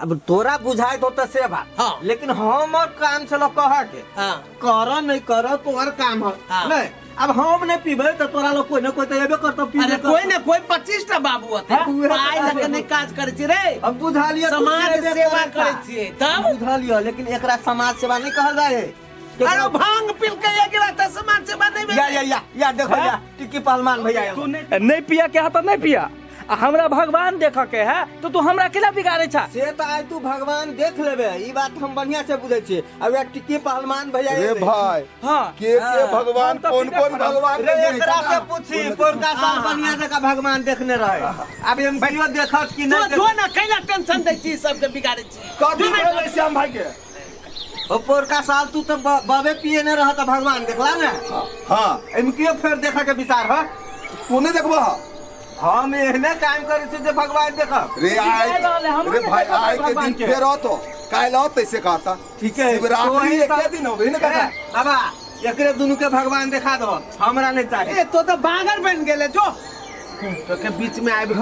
अब तोरा बुझाए तो से बात हाँ। लेकिन हम और काम चलो कह के हाँ। कर नहीं कर तोहर काम है हाँ। नहीं अब हम नहीं पीबे तो तोरा लोग कोई ना कोई तो एबे करतो पीबे अरे कोई ना कोई 25 टा बाबू होते पाई लगे नहीं काज करे छी रे अब बुझा लिया समाज सेवा करे छी तब बुझा लिया लेकिन एकरा समाज सेवा नहीं कहल जाए अरे भांग पील के एक गिलास समाज सेवा नहीं या देखो या टिक्की पहलवान भैया तू नहीं पिया के तो नहीं पिया हमरा भगवान देख के है तो तू हमरा केला बिगाड़े छा से तो आज तू भगवान देख लेबे ई बात हम बढ़िया से बुझे छी अब एक टिक्की पहलवान भैया रे भाई हां के भगवान कौन कौन भगवान रे एकरा से पूछी कोनका साल बढ़िया जगह भगवान देखने रहे अब हम वीडियो देखत कि नहीं तो ना कैला टेंशन दे छी सब के बिगाड़े छी कथी भेलै श्याम भाई के ओ पोरका साल तू तो बाबे पिए न रह तो भगवान देखला ना हां इनके फिर देखा के विचार है तू नहीं देखबा हम एहने काम करे छी जे भगवान देखब रे आए रे भाई आए के दिन फेर तो काल तैसे कहता ठीक है शिवरात्रि एक दिन होबे न कहता बाबा एकरे दुनु के भगवान देखा दो हमरा नहीं चाहिए ए तो बागर बन गेले जो तो के बीच में आबि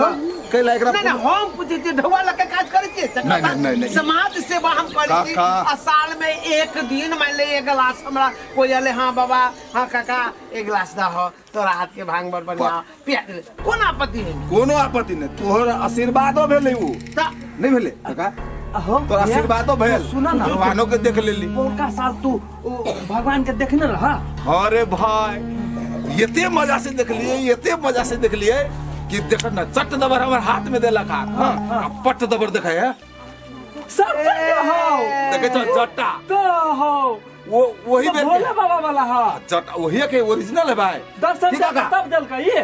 कैला एकरा नहीं हम पूछे छी ढवा लगे काज करे छी नहीं समाज सेवा हम करे छी आ साल में एक दिन मान ले एक गिलास हमरा कोई आले हां बाबा हां काका एक गिलास दा हो तोरा हाथ के भांग बर बढ़िया पिया दे कोन आपत्ति है कोनो आपत्ति नहीं तोहर आशीर्वादो भेलै उ नहीं भेलै काका तोर आशीर्वादो भेल सुना ना भगवानो के देख लेली पोरका साल तू भगवान के देखने रहा अरे भाई एते मजा से देख लिए कि देख ना चट दबर हमर हाथ में देलक हां पट दबर देखा है सब हो देखे तो जट्टा तो हो वो वही भोले बाबा वाला हां जट्टा वही के ओरिजिनल है भाई दर्शन का तब दल का ये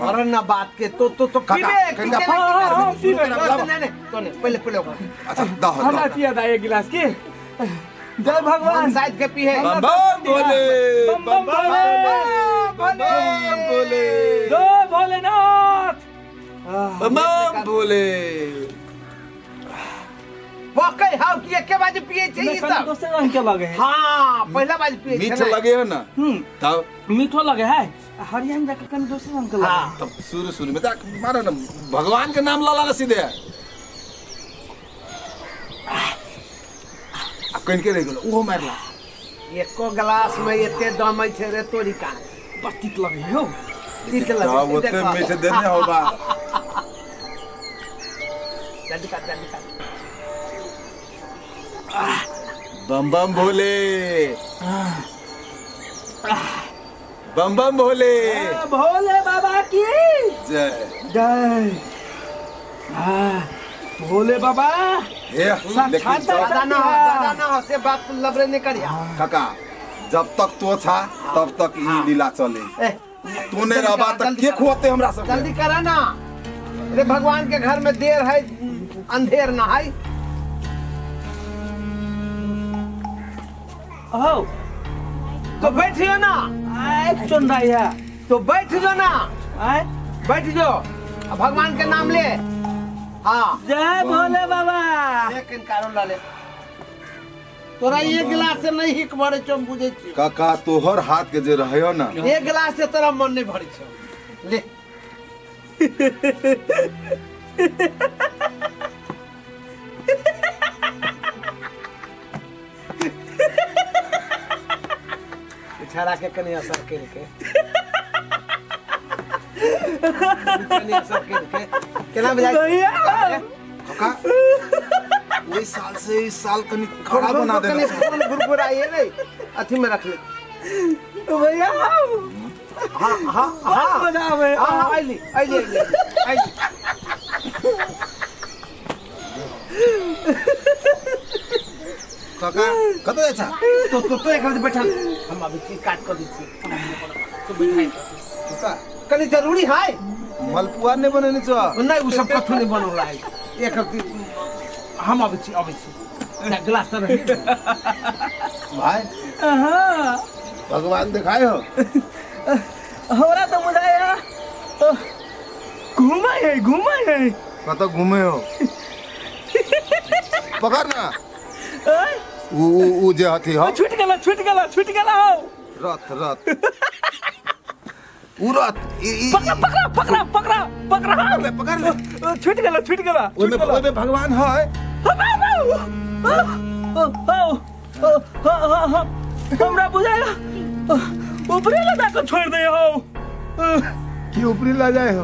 अरे ना बात के तो पीबे नहीं पहले अच्छा दा हमरा पिया दा एक गिलास की जय भगवान शायद के पी है बम बम भोले बम बम भोले जय भोलेनाथ बम बम भोले वाकई हां कि एक बाजी पिए छै ई सब दोसर रंग के लगे है हां पहला बाजी पिए छै मीठ लगे है ना तब मीठो लगे है हरियाणा जाके कन दोसर रंग के लगे हां तब शुरू में तक मारो ना भगवान के नाम ला सीधे कहीं के रह गेलो ओहो मारला एको गिलास में एते दम छै रे तोरी का बत्तीत लगे हो तीत लगे ओते मीठ देने होगा जल्दी कर बम बम भोले बम बम भोले भोले बाबा की जय जय भोले बाबा लेकिन ज्यादा ना हो से बात लबरे नहीं करिया काका जब तक तो था तब तक ये लीला चले तू नहीं रहा तक के खोते हमरा सब जल्दी करा ना रे भगवान के घर में देर है अंधेर ना है हो तो बैठियो ना आए चुन रही है तो बैठ जो ना आए बैठ जो भगवान के नाम ले हाँ जय भोले बाबा लेकिन कारण ला ले तोरा एक गिलास से नहीं हिक भरे चम बुझे छी काका तोहर हाथ के जे रहियो ना एक गिलास से तोरा मन नहीं भरे छ ले छाड़ा के कनी असर कर के कनी असर कर के केना बजाय काका वही साल से इस साल कनी खड़ा बना देना कनी गुरगुरा ये नहीं अथी में रख ले तो भैया हां हां हां बजावे हां आइली काका कतो अच्छा तो एक मिनट बैठा हम अभी चीज काट कर दी तो बैठाई काका कनी जरूरी है मलपुआ ने बनेने छ नहीं वो सब कथु नहीं बनल है एक हफ्ते हम अभी छी एक गिलास तो रही भाई हां भगवान दिखाए हो हमरा तो बुझाया घूमा है कतो घूमे हो पकड़ ना उ जे हथी हो छूट गेला हो रथ उ रथ पकड़ा पकड़ ले छूट गेला ओमे भगवान है हमरा बुझाया ऊपरे लगा के छोड़ दे हो कि ऊपरी ला जाए हो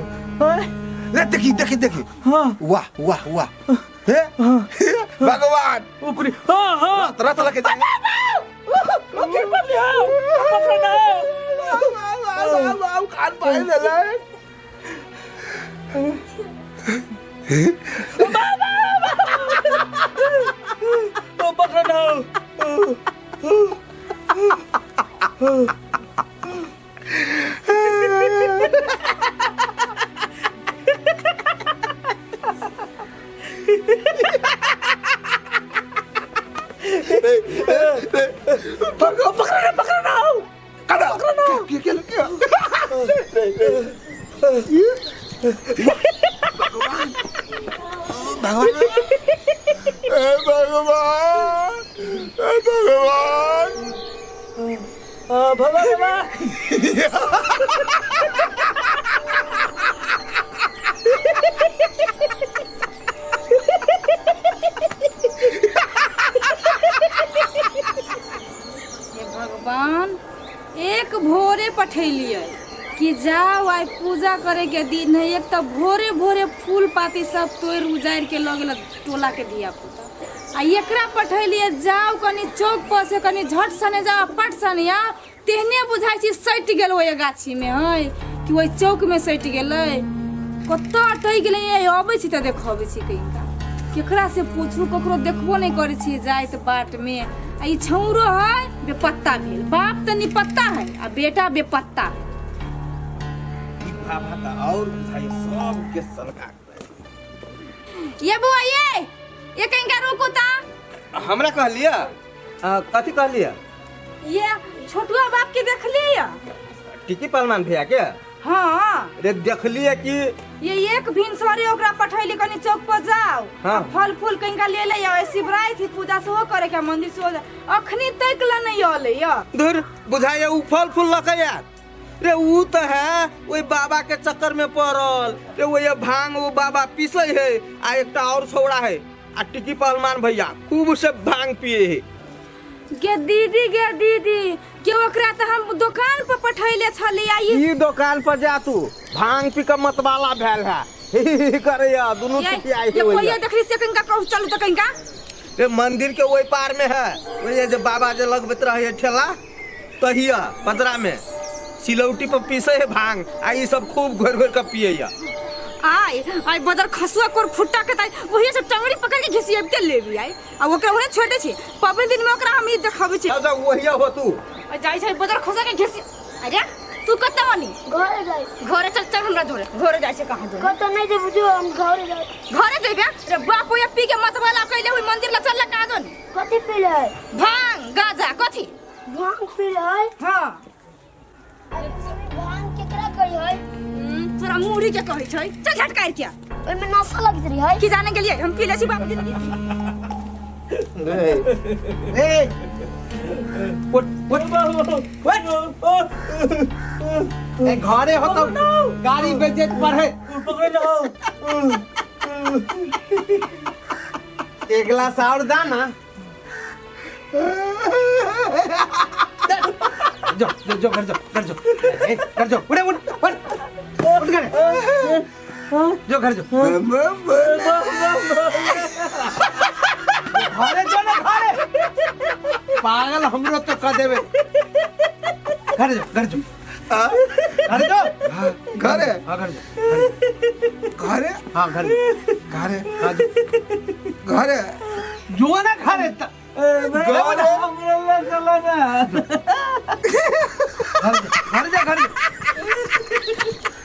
रे देखी देखी देखी हाँ वाह वाह वाह हे भगवान ऊपरी हाँ हाँ तरह तरह के जाए गिर पड़ लिया पकड़ना कान पाए ले ले पकड़ना पकड़ना क्या भगवान भगवान एक भोरे पठैलिए कि जाओ आई पूजा करे के दिन है। एक तो भोरे भोरे फूल पाती सब तोड़ उजाड़ के लगे टोला के दिया पुता आ एकरा पठैलिए जाओ कनी चौक पर से कनी झट सने जाओ पट सने आ तेहने बुझाई छी सटि गेल ओए गाछी में है कि ओइ चौक में सटि गेलै कत्ता अटै गेलै अबै छी त देखबै छी कहिका केकरा से पूछू ककरो देखबो नहीं करे छी जाइत बाट में आ ई छौरो है बेपत्ता भेल बाप त निपत्ता है आ बेटा बेपत्ता और बुझाई सब के सलका ये बुआ ये कहीं का रोको ता हमरा कहलिया कथी कहलिया ये छोटुआ बाप के देख लिया टिकी पलमान भैया के हाँ रे देखलिए कि ये एक भिनसरे ओकरा पठैली कनी चौक पर जाओ हाँ। फल फूल कहीं का ले ले आओ शिवराय थी पूजा से हो करे के मंदिर से हो जा अखनी तक ला नहीं आले या धुर बुझाइए उ फल फूल लकैया रे उ तो है वही बाबा के चक्कर में पड़ल रे वही भांग वो बाबा पीसे है आ एक और छौड़ा है आ टिकी पहलमान भैया खूब से भांग पिए है गे दीदी के ओकरा त हम दुकान पर पठैले छली आई ई दुकान पर जा तू भांग पी के मतवाला भेल है करे या दोनों टिकी आई ये है कोई देखली से कहीं का कहू चलू त कहीं का रे मंदिर के वही पार में है वही जो बाबा जो लगबत रहे ठेला तहिया पंजरा में सिलौटी पर पीसे है भांग आ ई सब खूब घोर घोर के पिए या आई बदर खसुआ कोर फुट्टा के ताई वही से टंगड़ी पकड़ के घिसियब के लेबी आई आ ओकरा ओने छोड़े छी पबन दिन में ओकरा हम ई देखाबै छी जा वही हो तू जाई छै बदर खसुआ के घिसि अरे तू कत मनी घरे जाई घरे चल चल हमरा धोरे घरे जाई छै कहां कत नहीं जे बुझो हम घरे जाई घरे जेबे रे बाप ओया पी के मतवाला कइले ओई मंदिर ला चल ला कहां दोन कथि पीले भांग गाजा कथि भांग पीले हां भांग केकरा कहि है तोरा मुड़ी के कहै छै चल झटकार किया ओइ में नशा लगित रही है की जाने के लिए हम पी ले छी बाप जी रे उठ ए घरे हो तो गाड़ी बेचत पड़े एक गिलास और दाना जो घर जो उड़े उठ घर जो घर जो घरे जो ना घरे पागल हमरो तो कह देवे घर जो घर जो घरे हाँ घर जो घरे हाँ घर घरे घरे जो ना घरे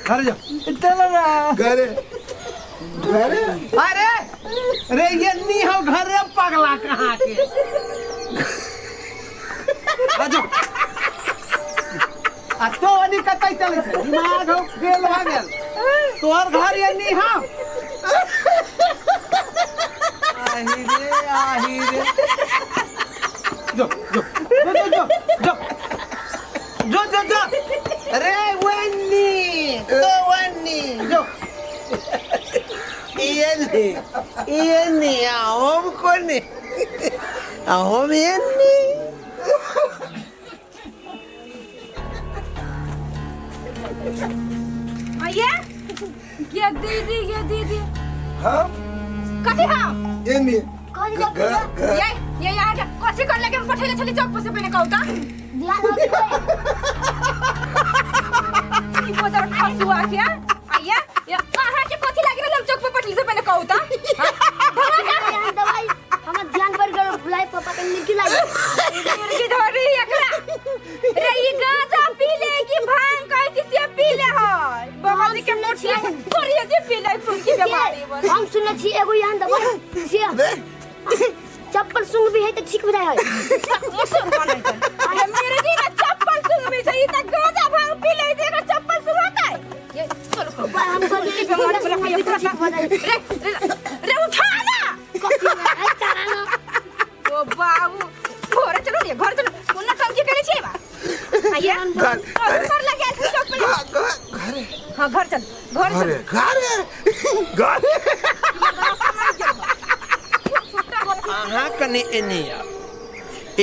घर जो चलो ना घरे घरे अरे रे ये नहीं हो घर रे पगला कहाँ के आजो आ तो अनी कतई चले छे दिमाग हो गेल हो गेल तोर घर ये नहीं हो आही रे जो जो जो जो जो जो जो जो रे वन्नी तो वन्नी जो ये नहीं हम को नहीं हम ये नहीं आइए ये दीदी हाँ कथी हाँ ये नहीं कौन जा पूजा ये यहाँ के कथी कर लगे पठेले छली चौक पर से पहले कहू ता ध्यान हो ई बजार खसुआ क्या आइए ये कहां के कथी लागी रहल चौक पर पठेले से पहले कहू ता गया दवाई हम ध्यान पर कर बुलाई पापा के निकल आई मुर्गी धरी एकरा रे ई गांजा पी ले कि भांग कहती से पी ले है बाबाजी के मोटिया थोड़ी जे पी ले खून की बीमारी बन हम सुने छी एगो यहाँ दवाई से चप्पल सुंग भी है तो ठीक बुझाय है मुसुर बनाई अरे मेरे जी ना चप्पल सुंग में चाहिए त गांजा भांग पी ले देखा चप्पल सुंग होता है ये चलो हम तो की बीमारी बला खाई ठीक बुझाय रे उठा ना कथी है चारा ओ बाबू घर चलो रे घर चलो पुन्ना काम की करे छी बा आइए घर लगे चौक पे हां घर चल घर चल अहाँ कने एने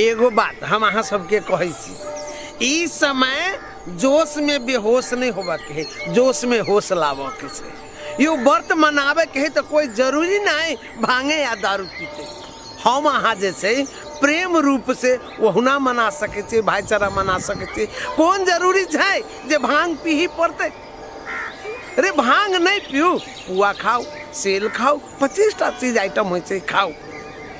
एगो बात हम अहाँ सबके कहै छी ई समय जोश में बेहोश नहीं होबा के है जोश में होश लाबा के छै यो व्रत मनावे के है तो कोई जरूरी नहीं भांगे या दारू पीते हम अहाँ जे छै प्रेम रूप से ओहुना मना सके छी भाईचारा मना सके छी कौन जरूरी छै जे भांग पी ही पड़ते अरे भांग नहीं पियो पुआ खाओ सेल खाओ 25टा चीज आइटम हो छै खाओ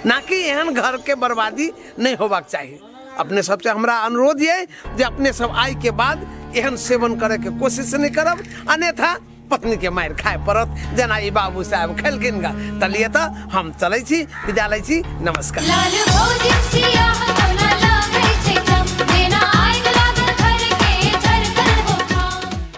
ना कि एहन घर के बर्बादी नहीं होबाक चाहिए अपने सबसे हमरा अनुरोध ये जे अपने सब आय के बाद एहन सेवन करे के कोशिश नहीं करब अन्यथा पत्नी के मार खाए पड़त जना ई बाबू साहब खेलकिन गा तलिए तो हम चलै छी विदा लै छी नमस्कार लाल भौजी सिया